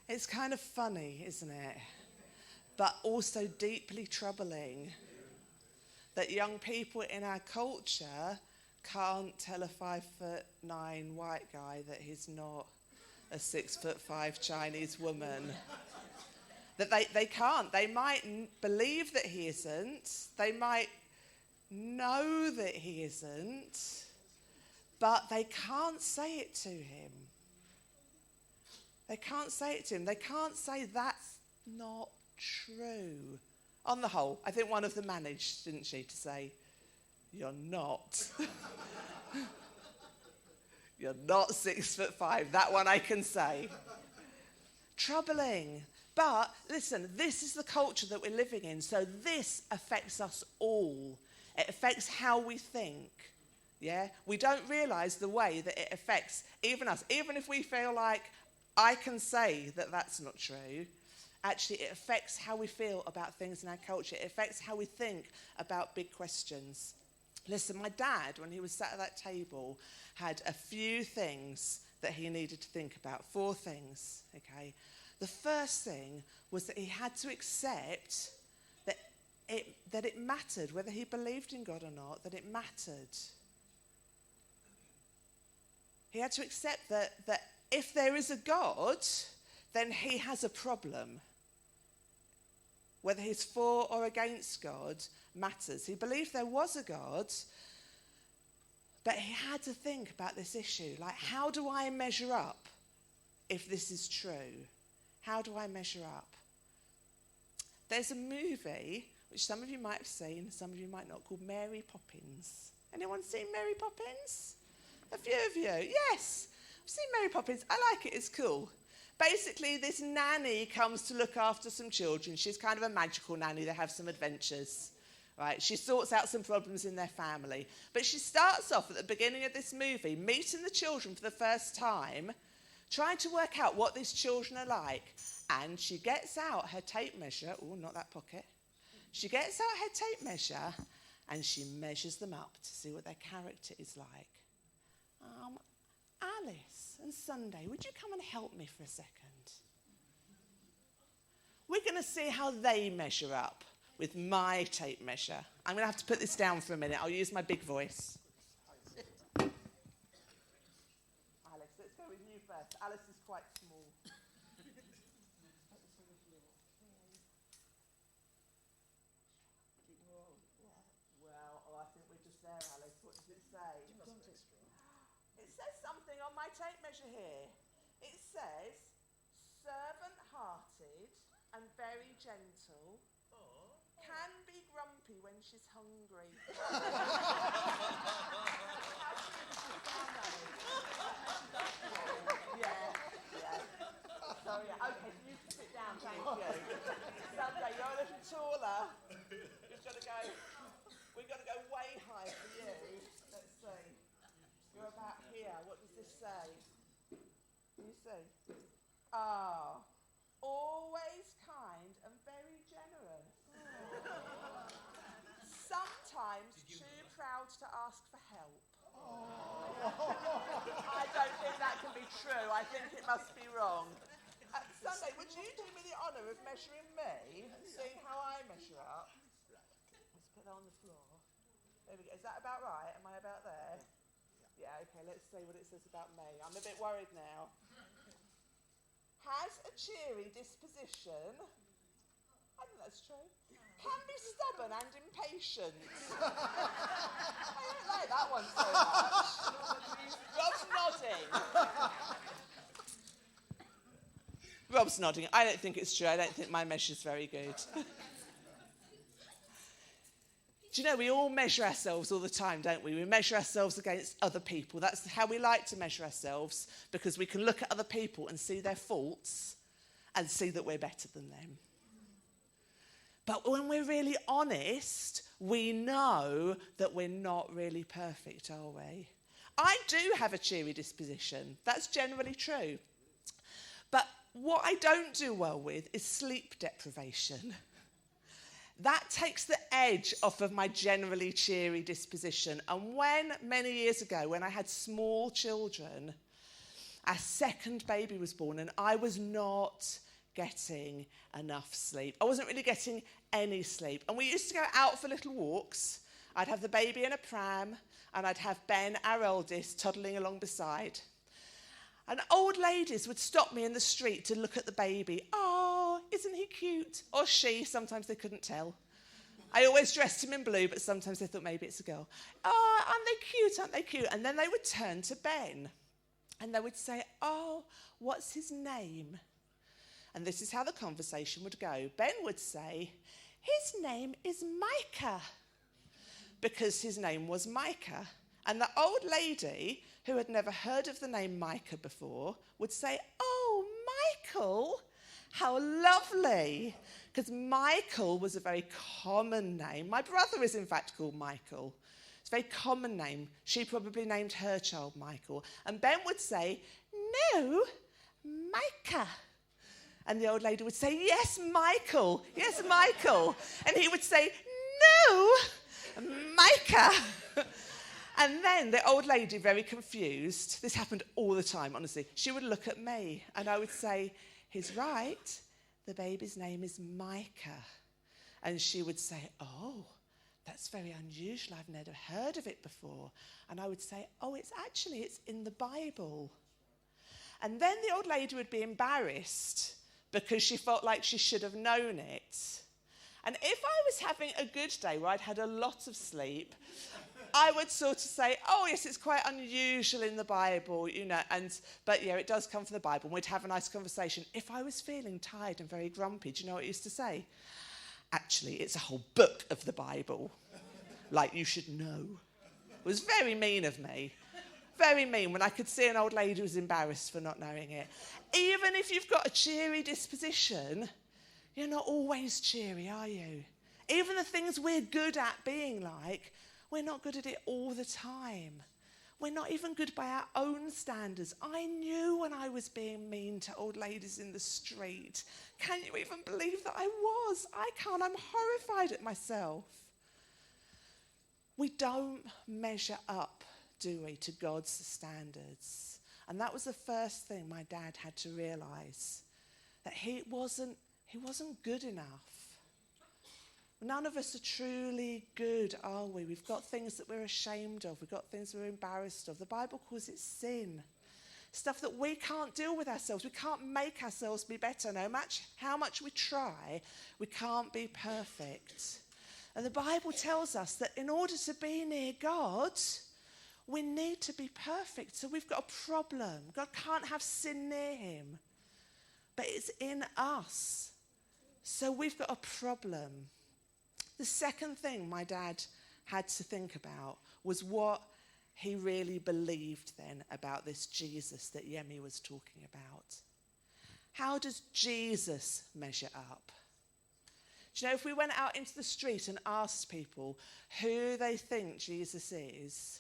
It's kind of funny, isn't it? But also deeply troubling that young people in our culture can't tell a 5'9" white guy that he's not a 6'5" Chinese woman. That they can't. They might believe that he isn't. They might know that he isn't. But they can't say it to him. They can't say it to him. They can't say that's not true. On the whole, I think one of them managed, didn't she, to say, you're not. You're not 6'5". That one I can say. Troubling. But listen, this is the culture that we're living in. So this affects us all. It affects how we think. Yeah? We don't realise the way that it affects even us. Even if we feel like, I can say that that's not true, actually it affects how we feel about things in our culture. It affects how we think about big questions. Listen, my dad, when he was sat at that table, had a few things that he needed to think about. 4 things, okay? The first thing was that he had to accept that it mattered, whether he believed in God or not, that it mattered. He had to accept that if there is a God, then he has a problem. Whether he's for or against God matters. He believed there was a God, but he had to think about this issue. Like, how do I measure up if this is true? How do I measure up? There's a movie, which some of you might have seen, some of you might not, called Mary Poppins. Anyone seen Mary Poppins? A few of you. Yes. I've seen Mary Poppins. I like it. It's cool. Basically, this nanny comes to look after some children. She's kind of a magical nanny. They have some adventures, right? She sorts out some problems in their family. But she starts off at the beginning of this movie, meeting the children for the first time, trying to work out what these children are like. And she gets out her tape measure. Oh, not that pocket. She gets out her tape measure and she measures them up to see what their character is like. Alice and Sunday, would you come and help me for a second? We're going to see how they measure up with my tape measure. I'm going to have to put this down for a minute. I'll use my big voice. Alice, let's go with you first. Alice is quite small. Well, I think we're just there, Alice. What does it say? It says something on my tape measure here. It says, servant-hearted and very gentle, can be grumpy when she's hungry. Yeah. Sorry, okay, you can sit down, thank you. Sunday, you're a little taller. We've got to go way high for you. Let's see. You're about here. What does this say? Can you see? Always kind and very generous. Sometimes too proud to ask for help. I don't think that can be true. I think it must be wrong. Sunday, would you do me the honour of measuring me and seeing how I measure up? Let's put that on the floor. There we go. Is that about right? Am I about there? Yeah, okay, let's see what it says about me. I'm a bit worried now. Has a cheery disposition. I think that's true. Can be stubborn and impatient. I don't like that one so much. Rob's nodding. Rob's nodding. I don't think it's true. I don't think my measure's very good. Do you know, we all measure ourselves all the time, don't we? We measure ourselves against other people. That's how we like to measure ourselves, because we can look at other people and see their faults and see that we're better than them. But when we're really honest, we know that we're not really perfect, are we? I do have a cheery disposition. That's generally true. But what I don't do well with is sleep deprivation. That takes the edge off of my generally cheery disposition. And many years ago, when I had small children, our second baby was born, and I was not getting enough sleep. I wasn't really getting any sleep. And we used to go out for little walks. I'd have the baby in a pram, and I'd have Ben, our eldest, toddling along beside. And old ladies would stop me in the street to look at the baby. Oh, isn't he cute? Or she, sometimes they couldn't tell. I always dressed him in blue, but sometimes they thought maybe it's a girl. Oh, aren't they cute, aren't they cute? And then they would turn to Ben, and they would say, oh, what's his name? And this is how the conversation would go. Ben would say, his name is Micah, because his name was Micah. And the old lady, who had never heard of the name Micah before, would say, oh, Michael, how lovely. Because Michael was a very common name. My brother is in fact called Michael. It's a very common name. She probably named her child Michael. And Ben would say, no, Micah. And the old lady would say, yes, Michael. Yes, Michael. And he would say, no, Micah. And then the old lady, very confused, this happened all the time, honestly, she would look at me and I would say, he's right, the baby's name is Micah. And she would say, oh, that's very unusual, I've never heard of it before. And I would say, oh, it's in the Bible. And then the old lady would be embarrassed because she felt like she should have known it. And if I was having a good day where I'd had a lot of sleep, I would sort of say, oh, yes, it's quite unusual in the Bible, but yeah, it does come from the Bible, and we'd have a nice conversation. If I was feeling tired and very grumpy, do you know what it used to say? Actually, it's a whole book of the Bible. Like, you should know. It was very mean of me. Very mean when I could see an old lady who was embarrassed for not knowing it. Even if you've got a cheery disposition, you're not always cheery, are you? Even the things we're good at being like, we're not good at it all the time. We're not even good by our own standards. I knew when I was being mean to old ladies in the street. Can you even believe that I was? I can't. I'm horrified at myself. We don't measure up, do we, to God's standards? And that was the first thing my dad had to realise, that he wasn't good enough. None of us are truly good, are we? We've got things that we're ashamed of. We've got things we're embarrassed of. The Bible calls it sin. Stuff that we can't deal with ourselves. We can't make ourselves be better. No matter how much we try, we can't be perfect. And the Bible tells us that in order to be near God, we need to be perfect. So we've got a problem. God can't have sin near him. But it's in us. So we've got a problem. The second thing my dad had to think about was what he really believed then about this Jesus that Yemi was talking about. How does Jesus measure up? Do you know, if we went out into the street and asked people who they think Jesus is,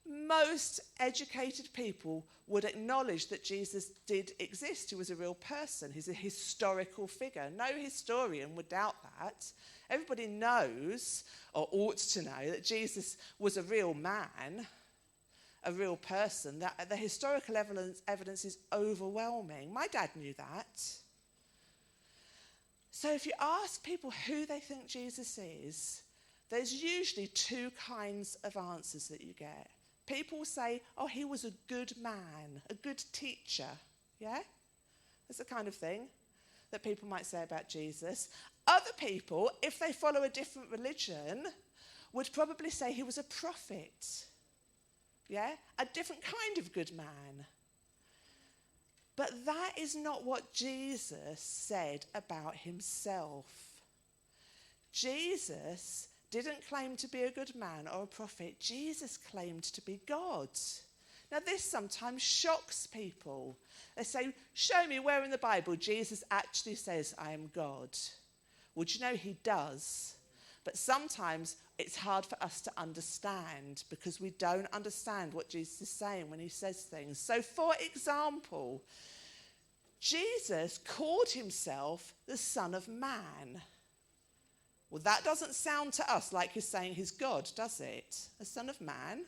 most educated people would acknowledge that Jesus did exist. He was a real person. He's a historical figure. No historian would doubt that. Everybody knows, or ought to know, that Jesus was a real man, a real person. That the historical evidence is overwhelming. My dad knew that. So if you ask people who they think Jesus is, there's usually two kinds of answers that you get. People say, oh, he was a good man, a good teacher. Yeah? That's the kind of thing that people might say about Jesus. Other people, if they follow a different religion, would probably say he was a prophet. Yeah? A different kind of good man. But that is not what Jesus said about himself. Jesus didn't claim to be a good man or a prophet. Jesus claimed to be God. Now, this sometimes shocks people. They say, show me where in the Bible Jesus actually says, I am God. Well, do you know he does? But sometimes it's hard for us to understand because we don't understand what Jesus is saying when he says things. So, for example, Jesus called himself the Son of Man. Well, that doesn't sound to us like he's saying he's God, does it? A son of man.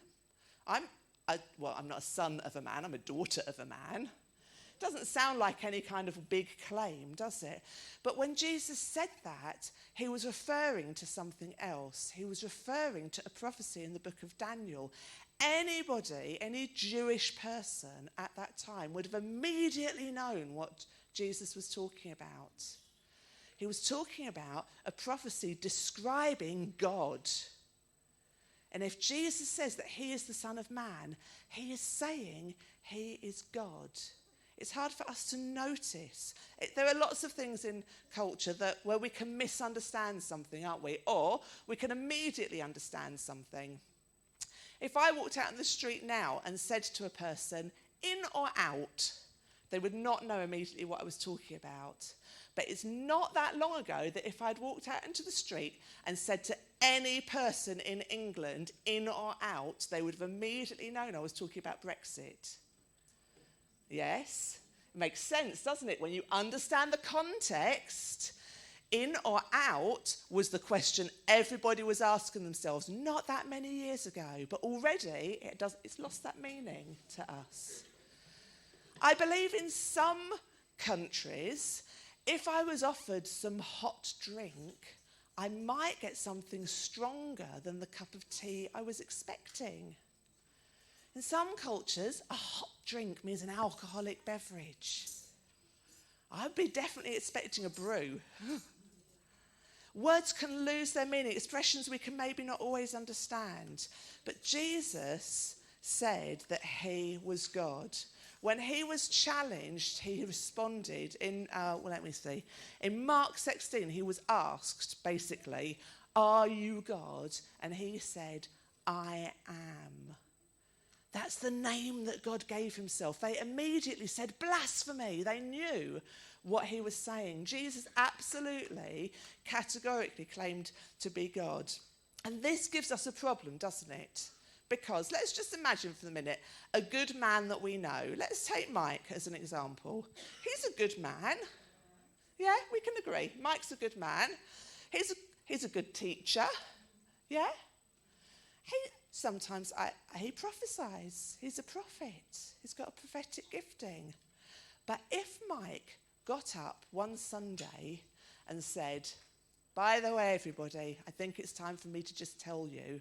I'm not a son of a man, I'm a daughter of a man. Doesn't sound like any kind of big claim, does it? But when Jesus said that, he was referring to something else. He was referring to a prophecy in the book of Daniel. Anybody, any Jewish person at that time would have immediately known what Jesus was talking about. He was talking about a prophecy describing God. And if Jesus says that he is the Son of Man, he is saying he is God. It's hard for us to notice. There are lots of things in culture where we can misunderstand something, aren't we? Or we can immediately understand something. If I walked out in the street now and said to a person, in or out, they would not know immediately what I was talking about. But it's not that long ago that if I'd walked out into the street and said to any person in England, in or out, they would have immediately known I was talking about Brexit. Yes? It makes sense, doesn't it? When you understand the context, in or out was the question everybody was asking themselves not that many years ago, but already it's lost that meaning to us. I believe in some countries, if I was offered some hot drink, I might get something stronger than the cup of tea I was expecting. In some cultures, a hot drink means an alcoholic beverage. I'd be definitely expecting a brew. Words can lose their meaning, expressions we can maybe not always understand. But Jesus said that he was God. When he was challenged, he responded in Mark 16, he was asked, basically, are you God? And he said, I am. That's the name that God gave himself. They immediately said, blasphemy. They knew what he was saying. Jesus absolutely, categorically claimed to be God. And this gives us a problem, doesn't it? Because let's just imagine for a minute a good man that we know. Let's take Mike as an example. He's a good man. Yeah, we can agree. Mike's a good man. He's a good teacher. Yeah? Sometimes he prophesies. He's a prophet. He's got a prophetic gifting. But if Mike got up one Sunday and said, by the way, everybody, I think it's time for me to just tell you,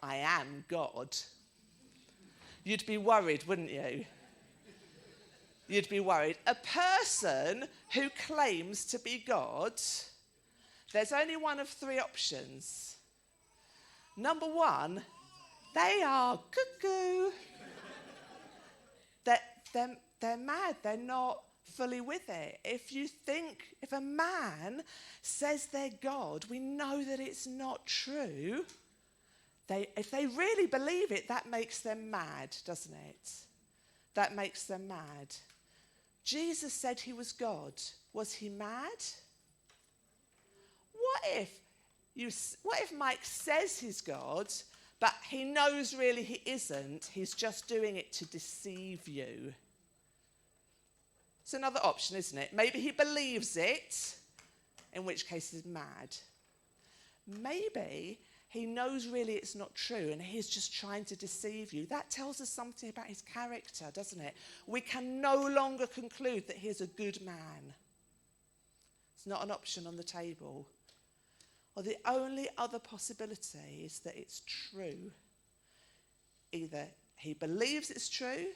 I am God. You'd be worried, wouldn't you? You'd be worried. A person who claims to be God, there's only one of three options. Number one, they are cuckoo. They're mad. They're not fully with it. If a man says they're God, we know that it's not true. If they really believe it, that makes them mad, doesn't it? That makes them mad. Jesus said he was God. Was he mad? What if Mike says he's God, but he knows really he isn't? He's just doing it to deceive you. It's another option, isn't it? Maybe he believes it, in which case he's mad. Maybe he knows really it's not true and he's just trying to deceive you. That tells us something about his character, doesn't it? We can no longer conclude that he's a good man. It's not an option on the table. Or the only other possibility is that it's true. Either he believes it's true,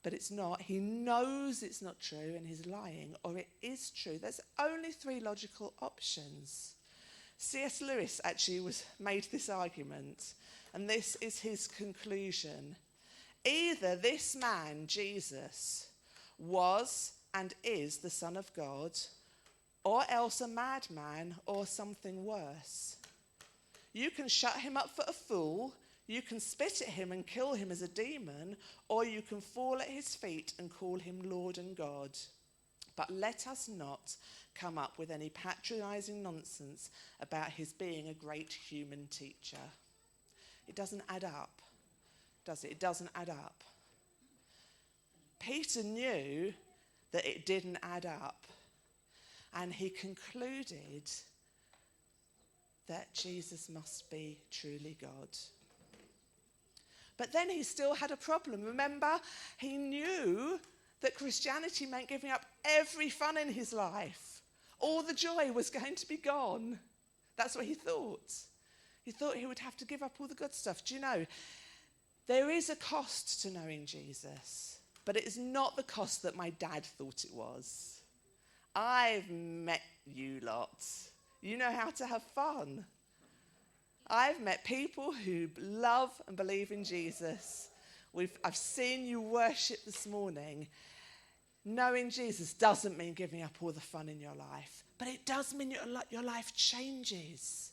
but it's not. He knows it's not true and he's lying, or it is true. There's only three logical options. C.S. Lewis actually made this argument, and this is his conclusion. Either this man, Jesus, was and is the Son of God, or else a madman or something worse. You can shut him up for a fool, you can spit at him and kill him as a demon, or you can fall at his feet and call him Lord and God. But let us not come up with any patronizing nonsense about his being a great human teacher. It doesn't add up, does it? It doesn't add up. Peter knew that it didn't add up, and he concluded that Jesus must be truly God. But then he still had a problem. Remember, he knew that Christianity meant giving up every fun in his life. All the joy was going to be gone. That's what he thought. He thought he would have to give up all the good stuff. Do you know, there is a cost to knowing Jesus, but it is not the cost that my dad thought it was. I've met you lot. You know how to have fun. I've met people who love and believe in Jesus. I've seen you worship this morning. Knowing Jesus doesn't mean giving up all the fun in your life, but it does mean your life changes.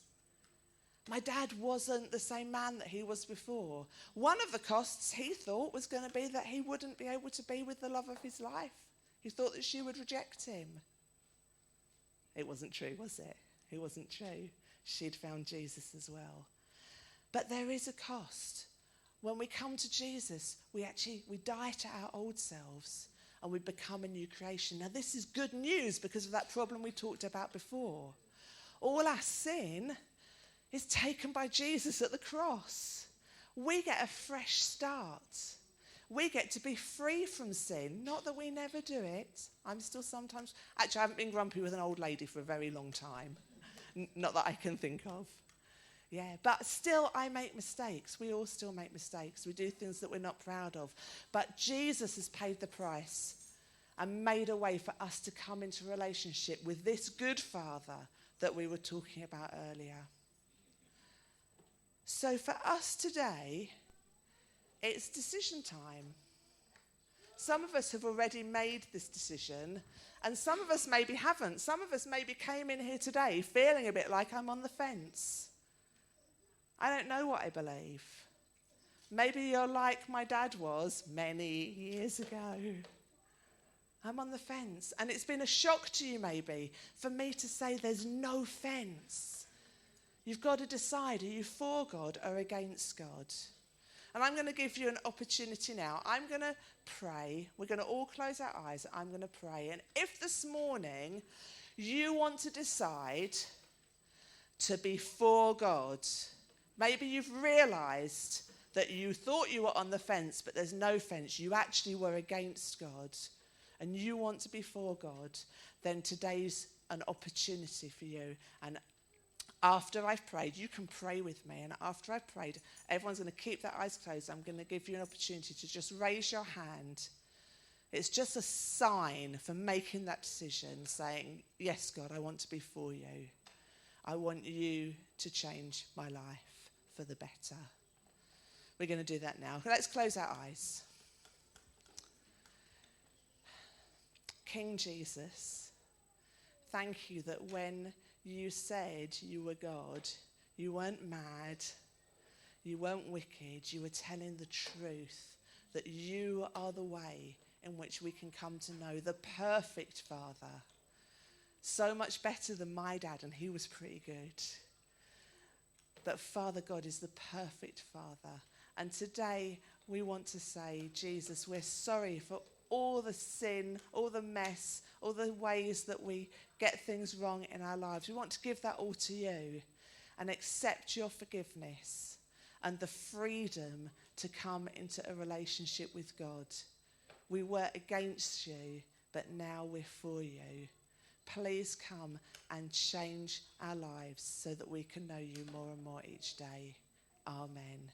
My dad wasn't the same man that he was before. One of the costs he thought was going to be that he wouldn't be able to be with the love of his life. He thought that she would reject him. It wasn't true, was it? It wasn't true. She'd found Jesus as well. But there is a cost. When we come to Jesus, we die to our old selves and we become a new creation. Now, this is good news because of that problem we talked about before. All our sin is taken by Jesus at the cross. We get a fresh start. We get to be free from sin. Not that we never do it. I'm still sometimes... Actually, I haven't been grumpy with an old lady for a very long time. Not that I can think of. Yeah, but still I make mistakes. We all still make mistakes. We do things that we're not proud of. But Jesus has paid the price and made a way for us to come into relationship with this good Father that we were talking about earlier. So for us today, it's decision time. Some of us have already made this decision, and some of us maybe haven't. Some of us maybe came in here today feeling a bit like I'm on the fence. I don't know what I believe. Maybe you're like my dad was many years ago. I'm on the fence. And it's been a shock to you maybe for me to say there's no fence. You've got to decide, are you for God or against God? And I'm going to give you an opportunity now. I'm going to pray. We're going to all close our eyes. I'm going to pray. And if this morning you want to decide to be for God, maybe you've realised that you thought you were on the fence, but there's no fence. You actually were against God and you want to be for God, then today's an opportunity for you. And after I've prayed, you can pray with me. And after I've prayed, everyone's going to keep their eyes closed. I'm going to give you an opportunity to just raise your hand. It's just a sign for making that decision, saying, yes, God, I want to be for you. I want you to change my life for the better. We're going to do that now. Let's close our eyes. King Jesus, thank you that when you said you were God, you weren't mad, you weren't wicked, you were telling the truth, that you are the way in which we can come to know the perfect Father. So much better than my dad, and he was pretty good. But Father God is the perfect Father. And today we want to say, Jesus, we're sorry for all the sin, all the mess, all the ways that we get things wrong in our lives. We want to give that all to you and accept your forgiveness and the freedom to come into a relationship with God. We were against you, but now we're for you. Please come and change our lives so that we can know you more and more each day. Amen.